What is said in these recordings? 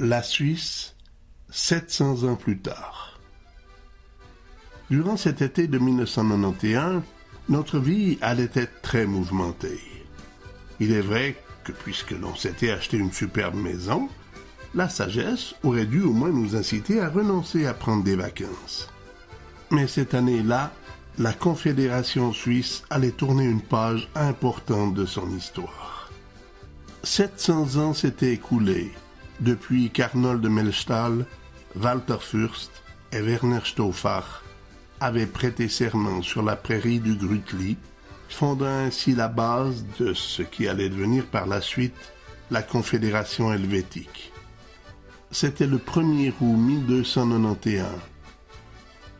La Suisse, 700 ans plus tard. Durant cet été de 1991, notre vie allait être très mouvementée. Il est vrai que puisque l'on s'était acheté une superbe maison, la sagesse aurait dû au moins nous inciter à renoncer à prendre des vacances. Mais cette année-là, la Confédération suisse allait tourner une page importante de son histoire. 700 ans s'étaient écoulés depuis qu'Arnold de Melchthal, Walter Fürst et Werner Stauffacher avaient prêté serment sur la prairie du Grütli, fondant ainsi la base de ce qui allait devenir par la suite la Confédération helvétique. C'était le 1er août 1291.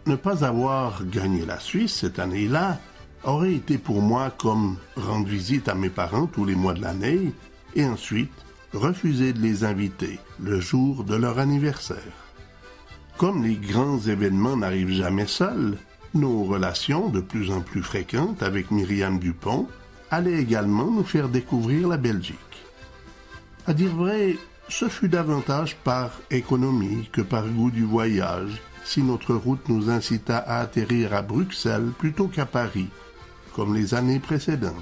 Ne pas avoir gagné la Suisse cette année-là aurait été pour moi comme rendre visite à mes parents tous les mois de l'année et ensuite refuser de les inviter le jour de leur anniversaire. Comme les grands événements n'arrivent jamais seuls, nos relations de plus en plus fréquentes avec Myriam Dupont allaient également nous faire découvrir la Belgique. À dire vrai, ce fut davantage par économie que par goût du voyage si notre route nous incita à atterrir à Bruxelles plutôt qu'à Paris, comme les années précédentes.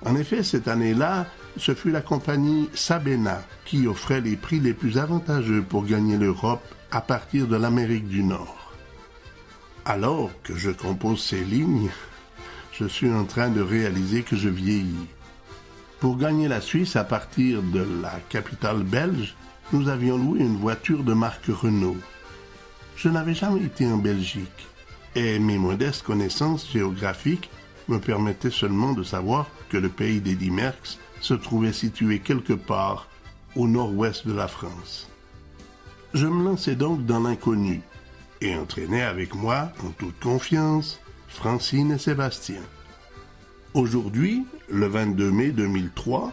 En effet, cette année-là, ce fut la compagnie Sabena qui offrait les prix les plus avantageux pour gagner l'Europe à partir de l'Amérique du Nord. Alors que je compose ces lignes, je suis en train de réaliser que je vieillis. Pour gagner la Suisse à partir de la capitale belge, nous avions loué une voiture de marque Renault. Je n'avais jamais été en Belgique et mes modestes connaissances géographiques me permettaient seulement de savoir que le pays d'Eddy Merckx se trouvait situé quelque part au nord-ouest de la France. Je me lançais donc dans l'inconnu et entraînais avec moi, en toute confiance, Francine et Sébastien. Aujourd'hui, le 22 mai 2003,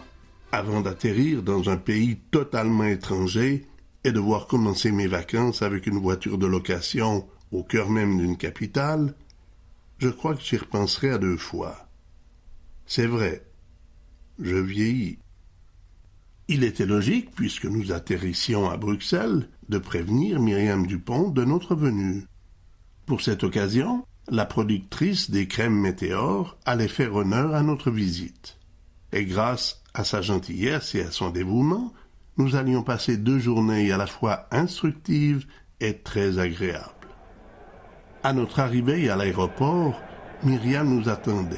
avant d'atterrir dans un pays totalement étranger et de voir commencer mes vacances avec une voiture de location au cœur même d'une capitale, je crois que j'y repenserai à 2 fois. C'est vrai, je vieillis. Il était logique, puisque nous atterrissions à Bruxelles, de prévenir Myriam Dupont de notre venue. Pour cette occasion, la productrice des crèmes Météor allait faire honneur à notre visite. Et grâce à sa gentillesse et à son dévouement, nous allions passer 2 journées à la fois instructives et très agréables. À notre arrivée à l'aéroport, Myriam nous attendait.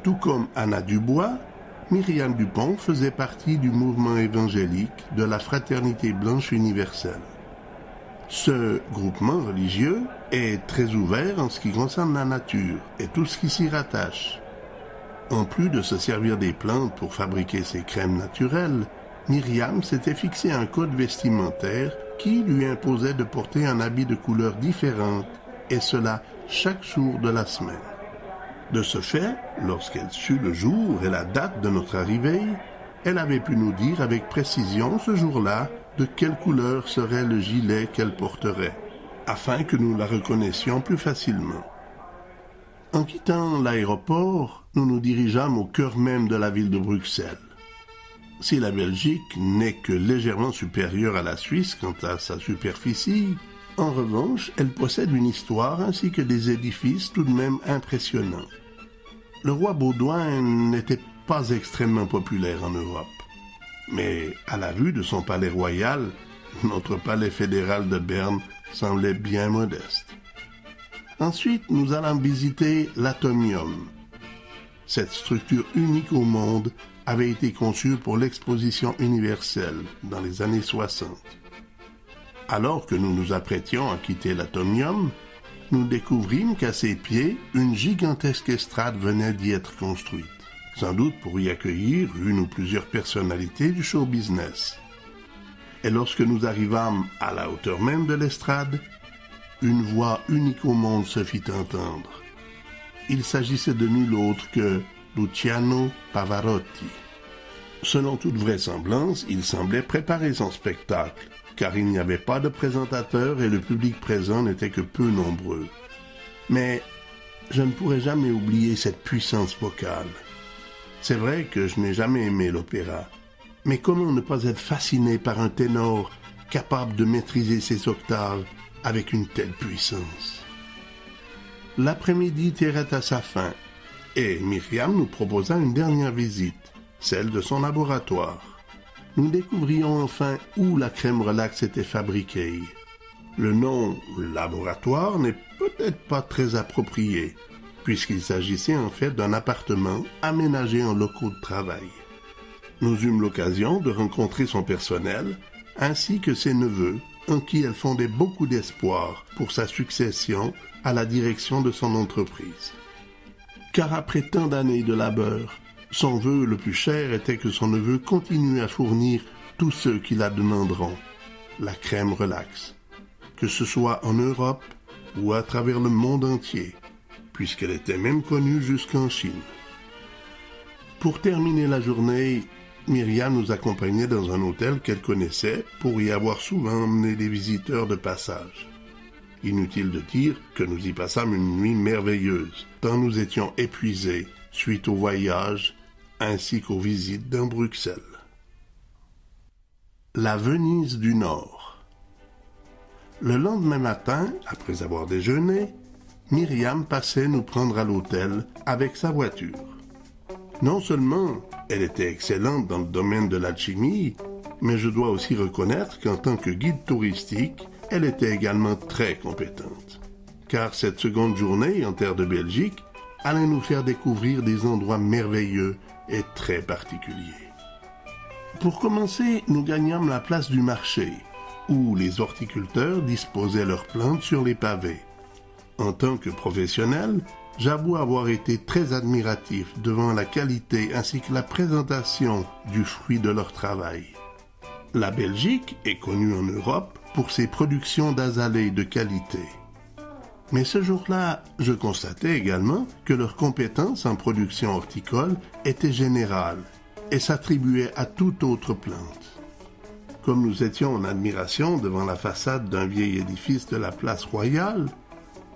Tout comme Anna Dubois, Myriam Dupont faisait partie du mouvement évangélique de la Fraternité Blanche Universelle. Ce groupement religieux est très ouvert en ce qui concerne la nature et tout ce qui s'y rattache. En plus de se servir des plantes pour fabriquer ses crèmes naturelles, Myriam s'était fixé un code vestimentaire qui lui imposait de porter un habit de couleurs différentes, et cela chaque jour de la semaine. De ce fait, lorsqu'elle sut le jour et la date de notre arrivée, elle avait pu nous dire avec précision ce jour-là de quelle couleur serait le gilet qu'elle porterait, afin que nous la reconnaissions plus facilement. En quittant l'aéroport, nous nous dirigeâmes au cœur même de la ville de Bruxelles. Si la Belgique n'est que légèrement supérieure à la Suisse quant à sa superficie, en revanche, elle possède une histoire ainsi que des édifices tout de même impressionnants. Le roi Baudouin n'était pas extrêmement populaire en Europe, mais à la vue de son palais royal, notre palais fédéral de Berne semblait bien modeste. Ensuite, nous allons visiter l'Atomium. Cette structure unique au monde avait été conçue pour l'exposition universelle dans les années 60. Alors que nous nous apprêtions à quitter l'Atomium, nous découvrîmes qu'à ses pieds, une gigantesque estrade venait d'y être construite, sans doute pour y accueillir une ou plusieurs personnalités du show business. Et lorsque nous arrivâmes à la hauteur même de l'estrade, une voix unique au monde se fit entendre. Il s'agissait de nul autre que Luciano Pavarotti. Selon toute vraisemblance, il semblait préparer son spectacle, car il n'y avait pas de présentateur et le public présent n'était que peu nombreux. Mais je ne pourrai jamais oublier cette puissance vocale. C'est vrai que je n'ai jamais aimé l'opéra, Mais comment ne pas être fasciné par un ténor capable de maîtriser ses octaves avec une telle puissance? L'après-midi tirait à sa fin, et Myriam nous proposa une dernière visite, celle de son laboratoire. Nous découvrions enfin où la crème relax était fabriquée. Le nom « laboratoire » n'est peut-être pas très approprié, puisqu'il s'agissait en fait d'un appartement aménagé en locaux de travail. Nous eûmes l'occasion de rencontrer son personnel, ainsi que ses neveux, en qui elle fondait beaucoup d'espoir pour sa succession à la direction de son entreprise. Car après tant d'années de labeur, son vœu le plus cher était que son neveu continue à fournir tous ceux qui la demanderont, la crème relax, que ce soit en Europe ou à travers le monde entier, puisqu'elle était même connue jusqu'en Chine. Pour terminer la journée, Myriam nous accompagnait dans un hôtel qu'elle connaissait pour y avoir souvent emmené des visiteurs de passage. Inutile de dire que nous y passâmes une nuit merveilleuse, tant nous étions épuisés suite au voyage ainsi qu'aux visites dans Bruxelles. La Venise du Nord. Le lendemain matin, après avoir déjeuné, Myriam passait nous prendre à l'hôtel avec sa voiture. Non seulement elle était excellente dans le domaine de l'alchimie, mais je dois aussi reconnaître qu'en tant que guide touristique, elle était également très compétente. Car cette seconde journée en terre de Belgique allait nous faire découvrir des endroits merveilleux et très particuliers. Pour commencer, nous gagnâmes la place du marché, où les horticulteurs disposaient leurs plantes sur les pavés. En tant que professionnel, j'avoue avoir été très admiratif devant la qualité ainsi que la présentation du fruit de leur travail. La Belgique est connue en Europe pour ses productions d'azalées de qualité. Mais ce jour-là, je constatais également que leurs compétences en production horticole étaient générales et s'attribuaient à toute autre plante. Comme nous étions en admiration devant la façade d'un vieil édifice de la place Royale,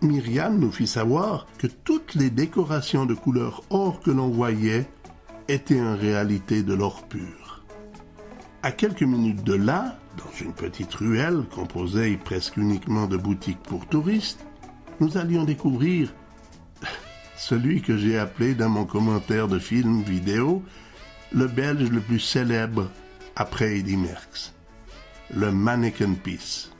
Myriam nous fit savoir que toutes les décorations de couleur or que l'on voyait étaient en réalité de l'or pur. À quelques minutes de là, dans une petite ruelle composée presque uniquement de boutiques pour touristes, nous allions découvrir celui que j'ai appelé dans mon commentaire de film vidéo le Belge le plus célèbre après Eddy Merckx, le Manneken Pis.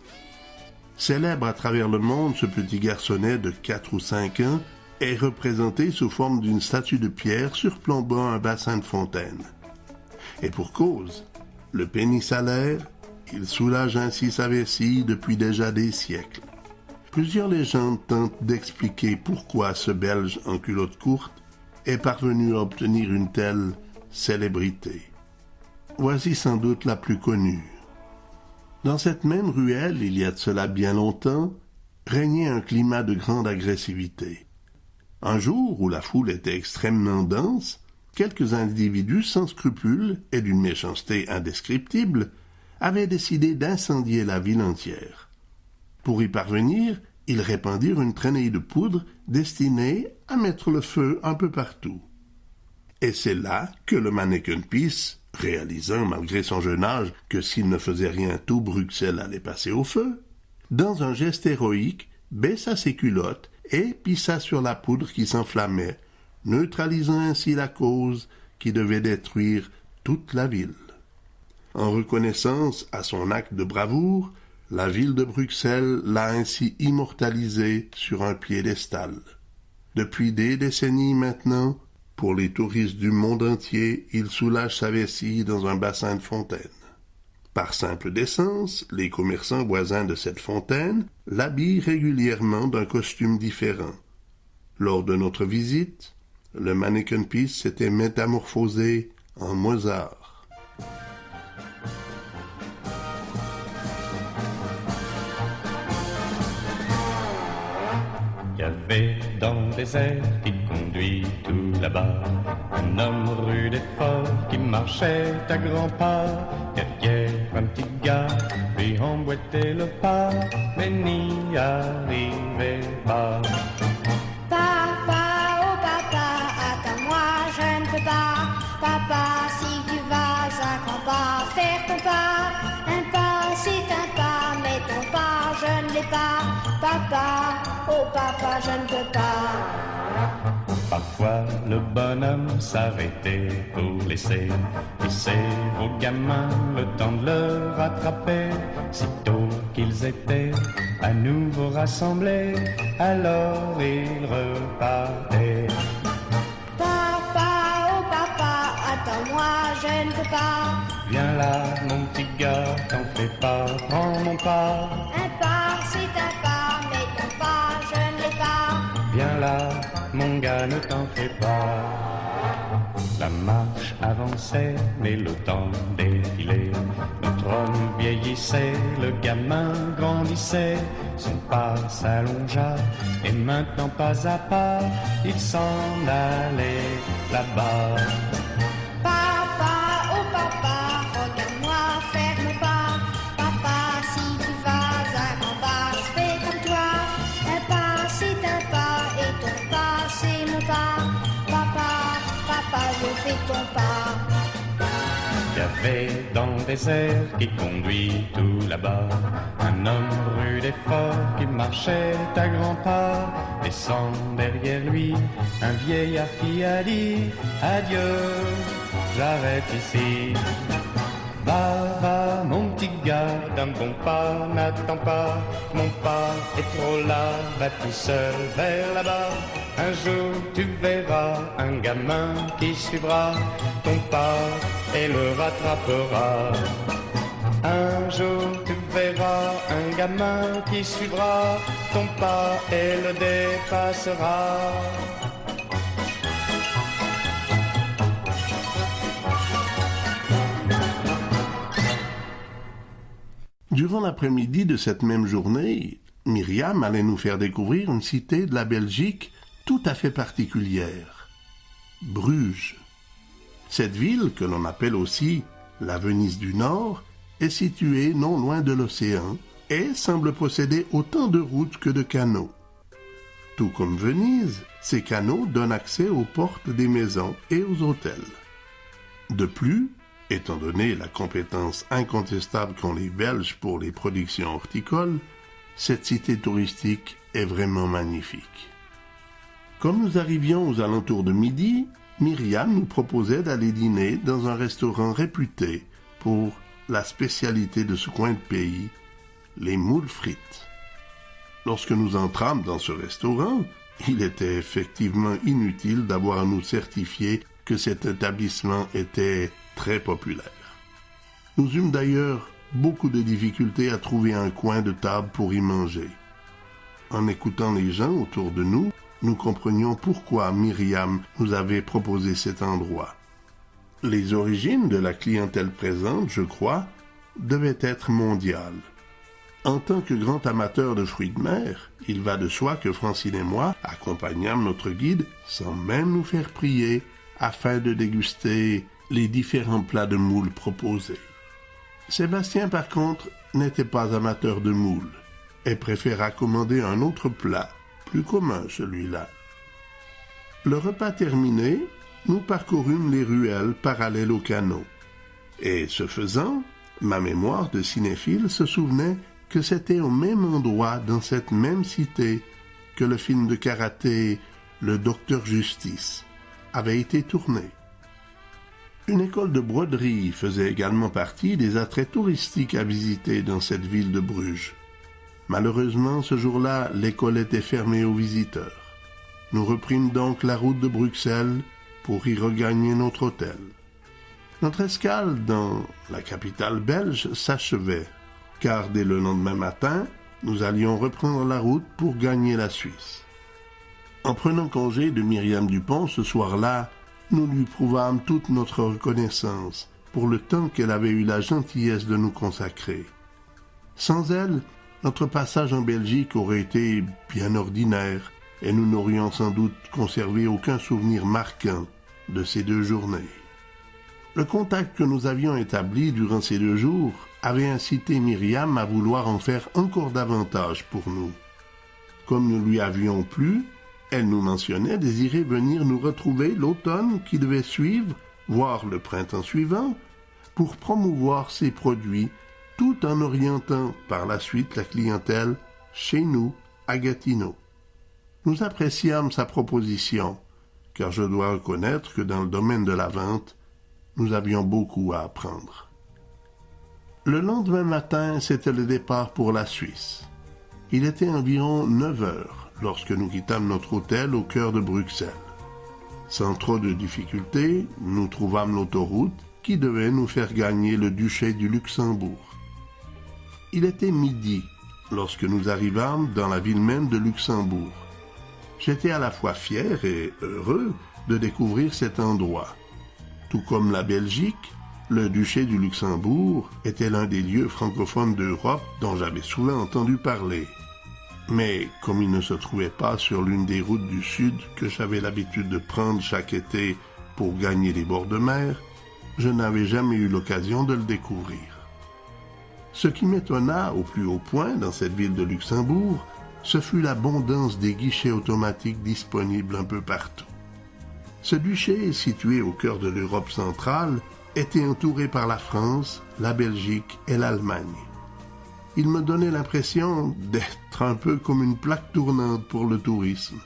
Célèbre à travers le monde, ce petit garçonnet de 4 ou 5 ans est représenté sous forme d'une statue de pierre surplombant un bassin de fontaine. Et pour cause, le pénis salaire, il soulage ainsi sa vessie depuis déjà des siècles. Plusieurs légendes tentent d'expliquer pourquoi ce Belge en culotte courte est parvenu à obtenir une telle célébrité. Voici sans doute la plus connue. Dans cette même ruelle, il y a de cela bien longtemps, régnait un climat de grande agressivité. Un jour où la foule était extrêmement dense, quelques individus sans scrupules et d'une méchanceté indescriptible avaient décidé d'incendier la ville entière. Pour y parvenir, ils répandirent une traînée de poudre destinée à mettre le feu un peu partout. Et c'est là que le Manneken Pis, réalisant malgré son jeune âge que s'il ne faisait rien tout Bruxelles allait passer au feu, dans un geste héroïque, baissa ses culottes et pissa sur la poudre qui s'enflammait, neutralisant ainsi la cause qui devait détruire toute la ville. En reconnaissance à son acte de bravoure, la ville de Bruxelles l'a ainsi immortalisé sur un piédestal. Depuis des décennies maintenant, pour les touristes du monde entier, il soulage sa vessie dans un bassin de fontaine. Par simple décence, les commerçants voisins de cette fontaine l'habillent régulièrement d'un costume différent. Lors de notre visite, le Manneken Pis s'était métamorphosé en Mozart. Il y avait dans le désert qui conduit tout là-bas un homme rude et fort qui marchait à grands pas. Derrière un petit gars lui emboîtait le pas, mais n'y arrivait pas. Papa, oh papa, attends-moi, je ne peux pas. Papa, si tu vas à grand pas. pas, papa, oh papa, je ne peux pas. Parfois le bonhomme s'arrêtait pour laisser aux gamins le temps de le rattraper. Sitôt qu'ils étaient à nouveau rassemblés, alors ils repartaient. Papa, oh papa, attends-moi, je ne peux pas. Viens là mon petit gars, t'en fais pas, prends mon pas. Un pas, c'est un pas, mais ton pas, je ne l'ai pas. Viens là, mon gars, ne t'en fais pas. La marche avançait, mais le temps défilait. Notre homme vieillissait, le gamin grandissait. Son pas s'allongea, et maintenant pas à pas, il s'en allait là-bas. Papa, oh papa, regarde-moi faire mon pas. Papa, si tu vas à grand pas, je fais comme toi. Un pas, c'est un pas, et ton pas, c'est mon pas. Papa, papa, je fais ton pas. Il y avait dans le désert qui conduit tout là-bas un homme rude et fort qui marchait à grands pas. Laissant derrière lui un vieillard qui a dit adieu, j'arrête ici. Va, mon petit gars, d'un bon pas, n'attends pas, mon pas est trop là, va tout seul vers là-bas. Un jour tu verras un gamin qui suivra ton pas et le rattrapera. Un jour tu verras un gamin qui suivra ton pas et le dépassera. Durant l'après-midi de cette même journée, Myriam allait nous faire découvrir une cité de la Belgique tout à fait particulière, Bruges. Cette ville, que l'on appelle aussi la Venise du Nord, est située non loin de l'océan et semble posséder autant de routes que de canaux. Tout comme Venise, ces canaux donnent accès aux portes des maisons et aux hôtels. De plus, étant donné la compétence incontestable qu'ont les Belges pour les productions horticoles, cette cité touristique est vraiment magnifique. Comme nous arrivions aux alentours de midi, Myriam nous proposait d'aller dîner dans un restaurant réputé pour la spécialité de ce coin de pays, les moules frites. Lorsque nous entrâmes dans ce restaurant, il était effectivement inutile d'avoir à nous certifier que cet établissement était très populaire. Nous eûmes d'ailleurs beaucoup de difficultés à trouver un coin de table pour y manger. En écoutant les gens autour de nous, nous comprenions pourquoi Myriam nous avait proposé cet endroit. Les origines de la clientèle présente, je crois, devaient être mondiales. En tant que grand amateur de fruits de mer, il va de soi que Francine et moi accompagnâmes notre guide sans même nous faire prier afin de déguster les différents plats de moules proposés. Sébastien, par contre, n'était pas amateur de moules et préféra commander un autre plat, plus commun celui-là. Le repas terminé, nous parcourûmes les ruelles parallèles au canot. Et ce faisant, ma mémoire de cinéphile se souvenait que c'était au même endroit, dans cette même cité, que le film de karaté « Le Docteur Justice » avait été tourné. Une école de broderie faisait également partie des attraits touristiques à visiter dans cette ville de Bruges. Malheureusement, ce jour-là, l'école était fermée aux visiteurs. Nous reprîmes donc la route de Bruxelles pour y regagner notre hôtel. Notre escale dans la capitale belge s'achevait, car dès le lendemain matin, nous allions reprendre la route pour gagner la Suisse. En prenant congé de Myriam Dupont ce soir-là, nous lui prouvâmes toute notre reconnaissance pour le temps qu'elle avait eu la gentillesse de nous consacrer. Sans elle, notre passage en Belgique aurait été bien ordinaire et nous n'aurions sans doute conservé aucun souvenir marquant de ces 2 journées. Le contact que nous avions établi durant ces 2 jours avait incité Myriam à vouloir en faire encore davantage pour nous. Comme nous lui avions plu, elle nous mentionnait désirer venir nous retrouver l'automne qui devait suivre, voire le printemps suivant, pour promouvoir ses produits, tout en orientant par la suite la clientèle chez nous, à Gatineau. Nous appréciâmes sa proposition, car je dois reconnaître que dans le domaine de la vente, nous avions beaucoup à apprendre. Le lendemain matin, c'était le départ pour la Suisse. Il était environ 9 heures lorsque nous quittâmes notre hôtel au cœur de Bruxelles. Sans trop de difficultés, nous trouvâmes l'autoroute qui devait nous faire gagner le duché du Luxembourg. Il était midi lorsque nous arrivâmes dans la ville même de Luxembourg. J'étais à la fois fier et heureux de découvrir cet endroit. Tout comme la Belgique, le duché du Luxembourg était l'un des lieux francophones d'Europe dont j'avais souvent entendu parler. Mais comme il ne se trouvait pas sur l'une des routes du sud que j'avais l'habitude de prendre chaque été pour gagner les bords de mer, je n'avais jamais eu l'occasion de le découvrir. Ce qui m'étonna au plus haut point dans cette ville de Luxembourg, ce fut l'abondance des guichets automatiques disponibles un peu partout. Ce duché, situé au cœur de l'Europe centrale, était entouré par la France, la Belgique et l'Allemagne. Il me donnait l'impression d'être un peu comme une plaque tournante pour le tourisme.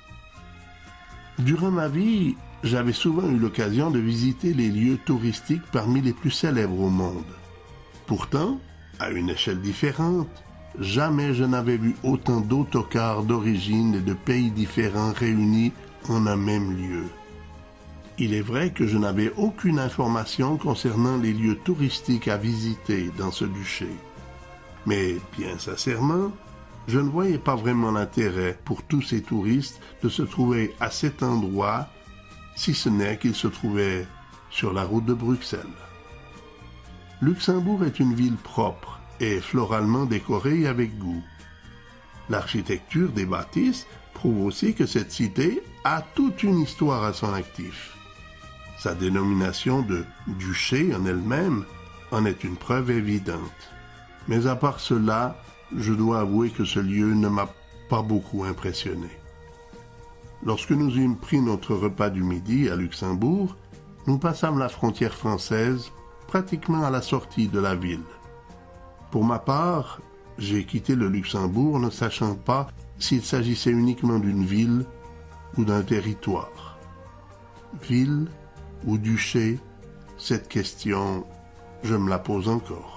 Durant ma vie, j'avais souvent eu l'occasion de visiter les lieux touristiques parmi les plus célèbres au monde. Pourtant, à une échelle différente, jamais je n'avais vu autant d'autocars d'origine et de pays différents réunis en un même lieu. Il est vrai que je n'avais aucune information concernant les lieux touristiques à visiter dans ce duché. Mais, bien sincèrement, je ne voyais pas vraiment l'intérêt pour tous ces touristes de se trouver à cet endroit, si ce n'est qu'ils se trouvaient sur la route de Bruxelles. Luxembourg est une ville propre et floralement décorée et avec goût. L'architecture des bâtisses prouve aussi que cette cité a toute une histoire à son actif. Sa dénomination de duché en elle-même en est une preuve évidente. Mais à part cela, je dois avouer que ce lieu ne m'a pas beaucoup impressionné. Lorsque nous eûmes pris notre repas du midi à Luxembourg, nous passâmes la frontière française pratiquement à la sortie de la ville. Pour ma part, j'ai quitté le Luxembourg ne sachant pas s'il s'agissait uniquement d'une ville ou d'un territoire. Ville ou duché, cette question, je me la pose encore.